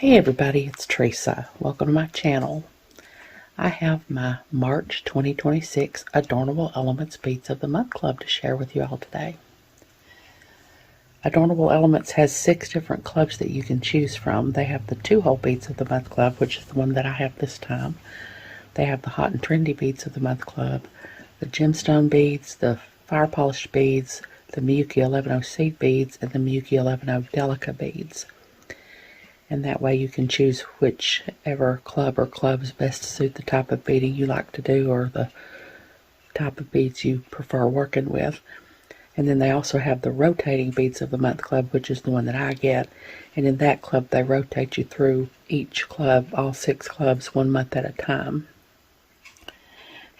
Hey everybody, it's Teresa. Welcome to my channel. I have my March 2026 Adornable Elements Beads of the Month Club to share with you all today. Adornable Elements has 6 different clubs that you can choose from. They have the 2-hole Beads of the Month Club, which is the one that I have this time. They have the Hot and Trendy Beads of the Month Club, the Gemstone Beads, the Fire Polished Beads, the Miyuki 11-0 Seed Beads, and the Miyuki 11-0 Delica Beads. And that way you can choose whichever club or clubs best suit the type of beading you like to do or the type of beads you prefer working with. And then they also have the Rotating Beads of the Month Club, which is the one that I get. And in that club they rotate you through each club, all 6 clubs, 1 month at a time.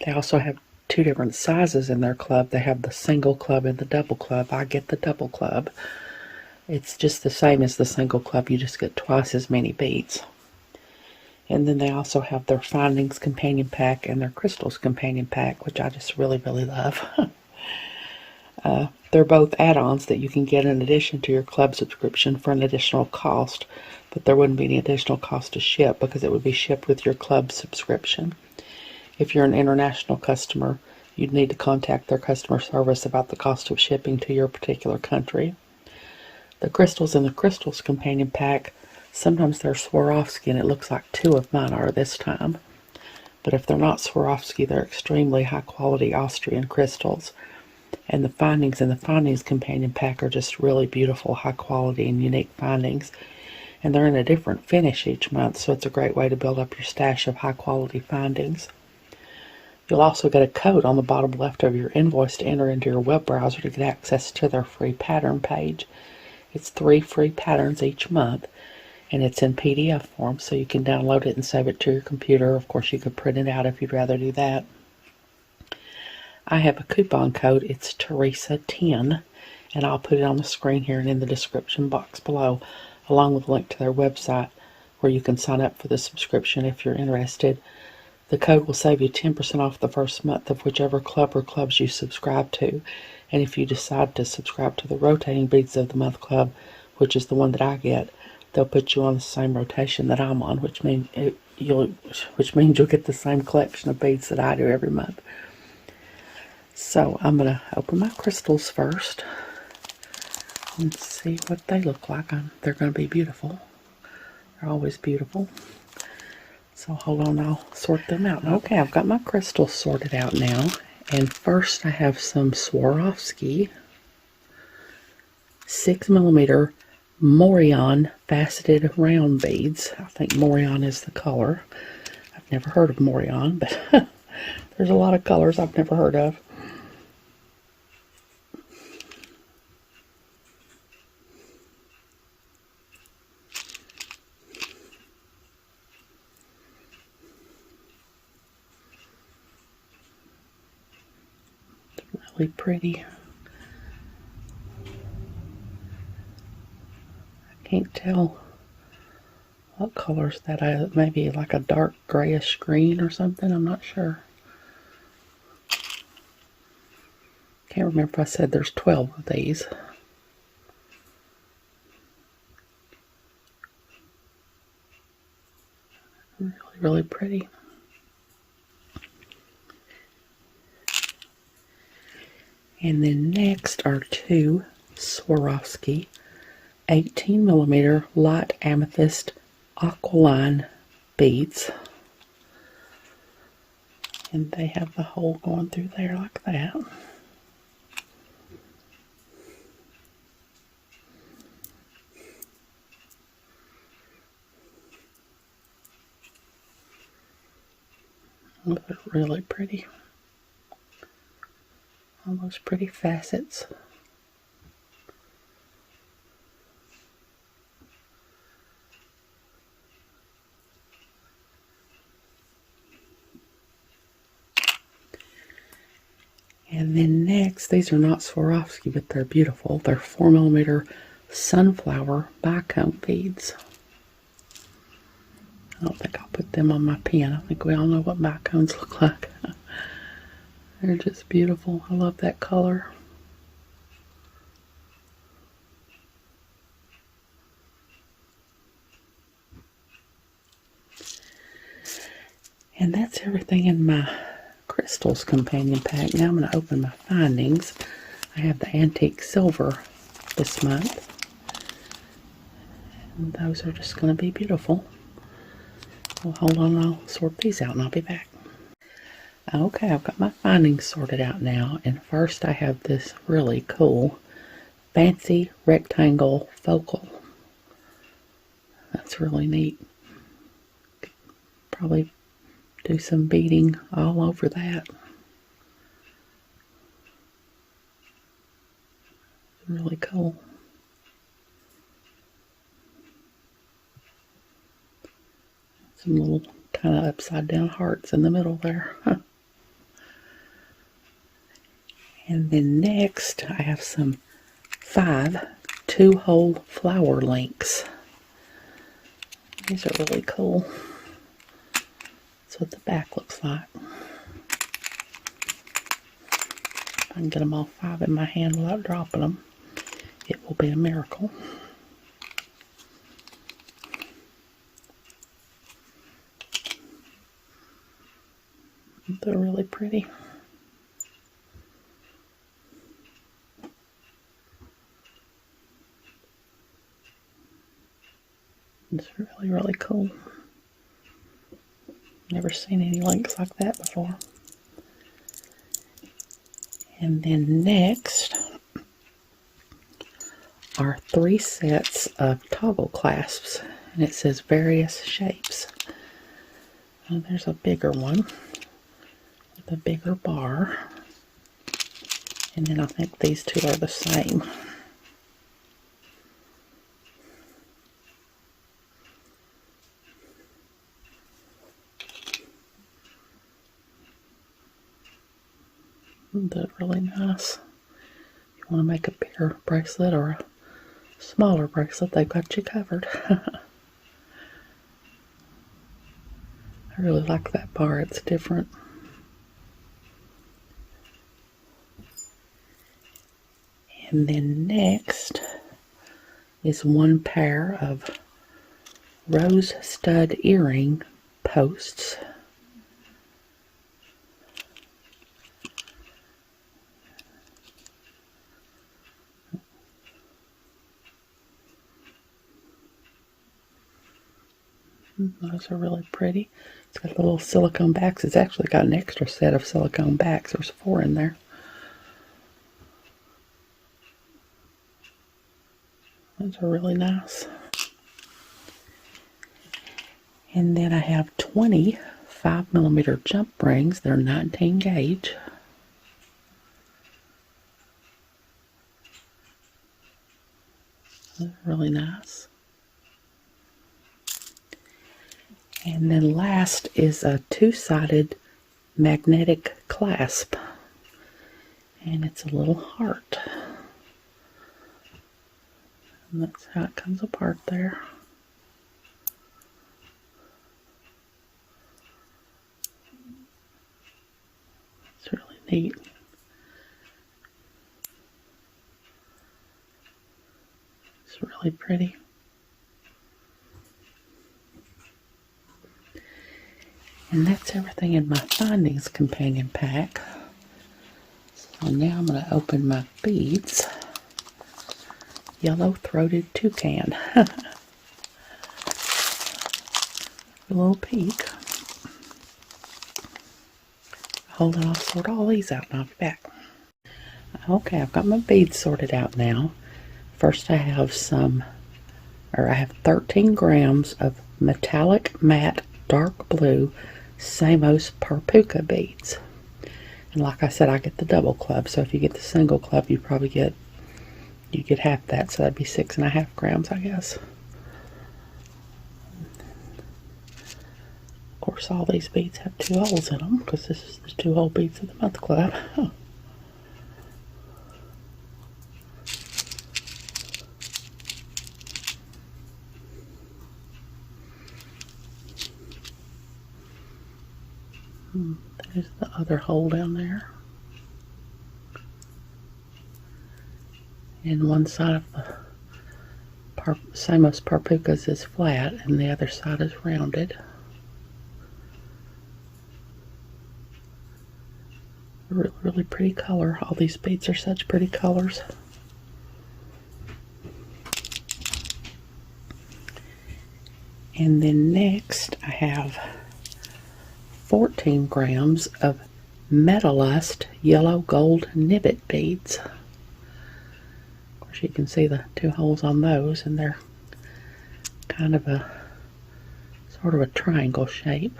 They also have 2 different sizes in their club. They have the single club and the double club. I get the double club. It's just the same as the single club, you just get twice as many beads. And then they also have their Findings Companion Pack and their Crystals Companion Pack, which I just really love. They're both add-ons that you can get in addition to your club subscription for an additional cost, but there wouldn't be any additional cost to ship because it would be shipped with your club subscription. If you're an international customer, you'd need to contact their customer service about the cost of shipping to your particular country. The crystals in the Crystals Companion Pack, sometimes they're Swarovski, and it looks like 2 of mine are this time. But if they're not Swarovski, they're extremely high quality Austrian crystals. And the findings in the Findings Companion Pack are just really beautiful, high quality and unique findings. And they're in a different finish each month, so it's a great way to build up your stash of high quality findings. You'll also get a code on the bottom left of your invoice to enter into your web browser to get access to their free pattern page. It's 3 free patterns each month, and it's in PDF form, so you can download it and save it to your computer. Of course, you could print it out if you'd rather do that. I have a coupon code. It's Teresa10, and I'll put it on the screen here and in the description box below, along with a link to their website where you can sign up for the subscription if you're interested. The code will save you 10% off the first month of whichever club or clubs you subscribe to. And if you decide to subscribe to the Rotating Beads of the Month Club, which is the one that I get, they'll put you on the same rotation that I'm on, which means you'll get the same collection of beads that I do every month. So I'm going to open my crystals first and see what they look like. They're going to be beautiful. They're always beautiful. So hold on, I'll sort them out. Okay, I've got my crystals sorted out now. And first I have some Swarovski 6mm Morion faceted round beads. I think Morion is the color. I've never heard of Morion, but there's a lot of colors I've never heard of. Really pretty. I can't tell what colors that is. Maybe like a dark grayish green or something. I'm not sure. Can't remember if I said there's 12 of these. Really pretty. And then next are 2 Swarovski 18mm light amethyst aqualine beads. And they have the hole going through there like that. They're really pretty. All those pretty facets. And then next, these are not Swarovski, but they're beautiful. They're 4mm sunflower bicone beads. I don't think I'll put them on my pen. I think we all know what bicones look like. They're just beautiful. I love that color. And that's everything in my crystals companion pack. Now I'm going to open my findings. I have the antique silver this month. And those are just going to be beautiful. Well, hold on, I'll sort these out and I'll be back. Okay, I've got my findings sorted out now. And first I have this really cool fancy rectangle focal. That's really neat. Probably do some beading all over that. Really cool. Some little kind of upside down hearts in the middle there. And then next I have some 5 2-hole flower links. These are really cool. That's what the back looks like. If I can get them all 5 in my hand without dropping them, it will be a miracle. They're really pretty. It's really, really cool. Never seen any links like that before. And then next are 3 sets of toggle clasps, and it says various shapes. Oh, there's a bigger one with a bigger bar, and then I think these 2 are the same. They're really nice. If you want to make a bigger bracelet or a smaller bracelet, they've got you covered. I really like that bar, it's different. And then next is 1 pair of rose stud earring posts. Those are really pretty. It's got the little silicone backs. It's actually got an extra set of silicone backs. There's 4 in there. Those are really nice. And then I have 20 5mm jump rings. They're 19 gauge. They're really nice. And then last is a 2-sided magnetic clasp. And it's a little heart. And that's how it comes apart there. It's really neat. It's really pretty. And that's everything in my findings companion pack. So now I'm going to open my beads. Yellow-throated toucan. A little peek. Hold on, I'll sort all these out and I'll be back. Okay, I've got my beads sorted out now. First I have I have 13 grams of metallic matte dark blue Samos Parpuca beads. And like I said, I get the double club, so if you get the single club, you get half that, so that'd be 6.5 grams, I guess. Of course, all these beads have 2 holes in them, because this is the 2-hole beads of the month club. There's the other hole down there. And one side of the Samos Parpucas is flat and the other side is rounded. really pretty color. All these beads are such pretty colors. And then next I have 14 grams of Metalust yellow gold nibbit beads. Of course you can see the 2 holes on those, and they're kind of a sort of a triangle shape.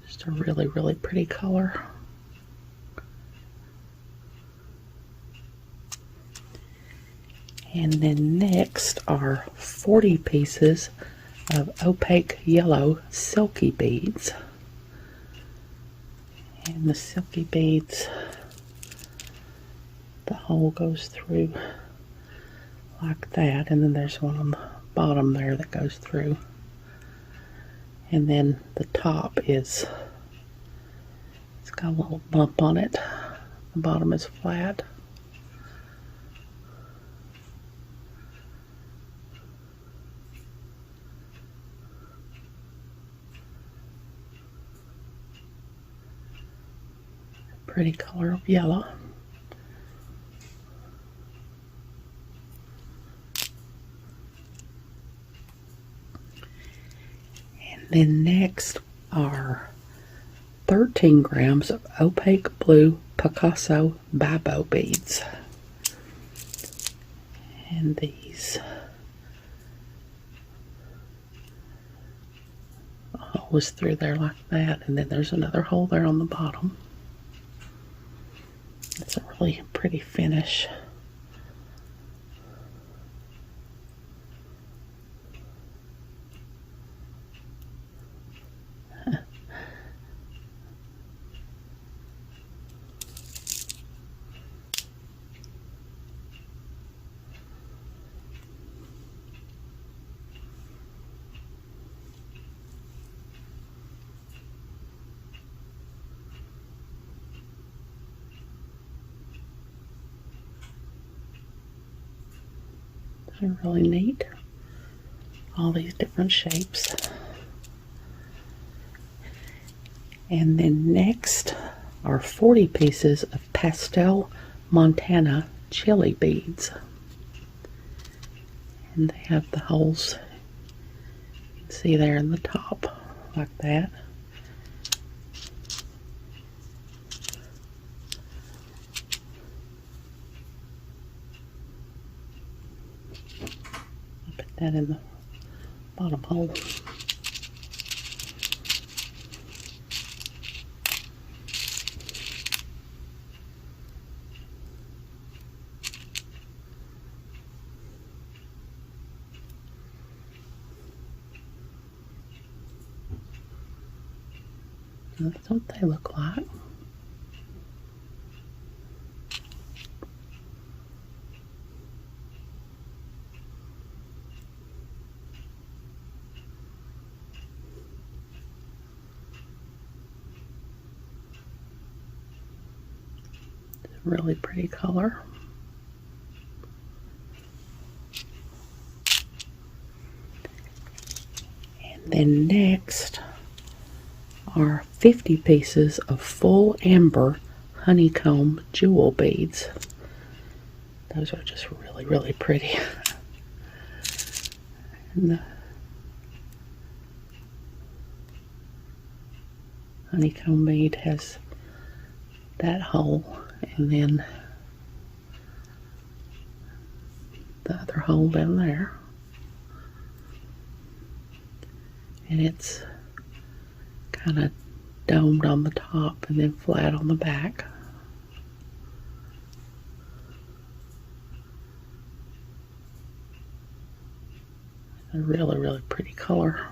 Just a really, really pretty color. And then next are 40 pieces of opaque yellow silky beads. And the silky beads, the hole goes through like that, and then there's one on the bottom there that goes through. And then the top is, it's got a little bump on it. The bottom is flat. Pretty color of yellow. And then next are 13 grams of opaque blue Picasso Babo beads. And these was through there like that, and then there's another hole there on the bottom. It's a really pretty finish. They're really neat. All these different shapes. And then next are 40 pieces of pastel Montana chili beads. And they have the holes you can see there in the top like that. Put that in the bottom hole. That's what they look like. Really pretty color. And then next are 50 pieces of full amber honeycomb jewel beads. Those are just really, really pretty. And the honeycomb bead has that hole, and then the other hole down there, and it's kind of domed on the top and then flat on the back. A really, really pretty color.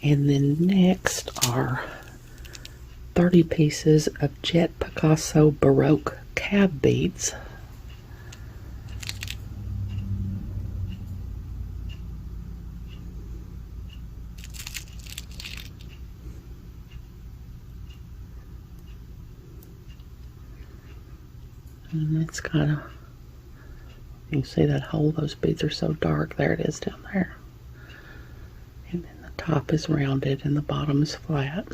And then next are 30 pieces of Jet Picasso Baroque cab beads. And it's got a You can see that hole. Those beads are so dark. There it is down there. And then the top is rounded and the bottom is flat.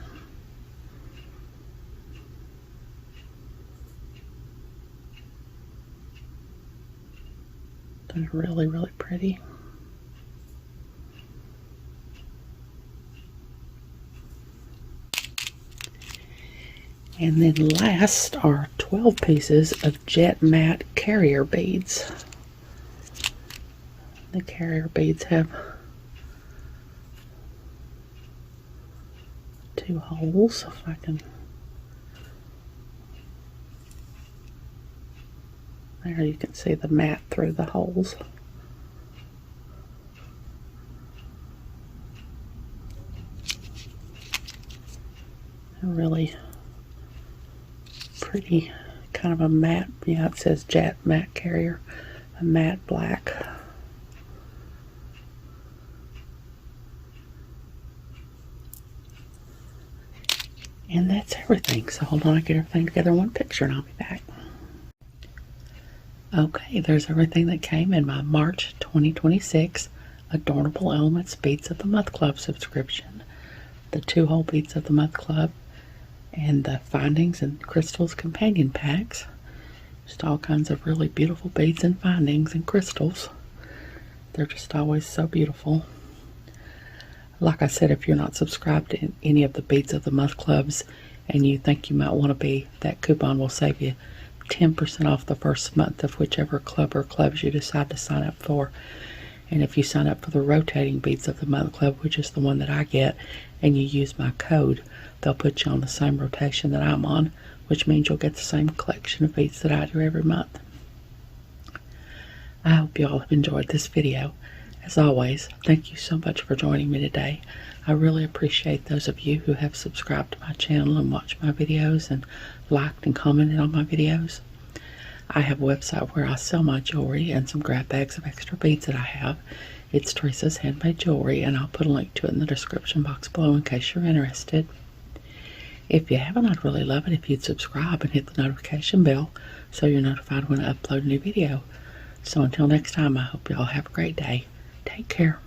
They're really, really pretty. And then last are 12 pieces of jet matte carrier beads. The carrier beads have 2 holes, if I can. There you can see the matte through the holes. A really pretty kind of a matte, yeah, it says jet matte carrier, a matte black. And that's everything. So hold on, I get everything together in one picture and I'll be back. Okay, there's everything that came in my March 2026 Adornable Elements Beads of the Month Club subscription. The 2-hole Beads of the Month Club and the Findings and Crystals companion packs. Just all kinds of really beautiful beads and findings and crystals. They're just always so beautiful. Like I said, if you're not subscribed to any of the Beads of the Month clubs and you think you might want to be, that coupon will save you 10% off the first month of whichever club or clubs you decide to sign up for. And if you sign up for the Rotating Beads of the Month club, which is the one that I get, and you use my code, they'll put you on the same rotation that I'm on, which means you'll get the same collection of beads that I do every month. I hope you all have enjoyed this video. As always, thank you so much for joining me today. I really appreciate those of you who have subscribed to my channel and watched my videos and liked and commented on my videos. I have a website where I sell my jewelry and some grab bags of extra beads that I have. It's Teresa's Handmade Jewelry, and I'll put a link to it in the description box below in case you're interested. If you haven't, I'd really love it if you'd subscribe and hit the notification bell so you're notified when I upload a new video. So until next time, I hope you all have a great day. Take care.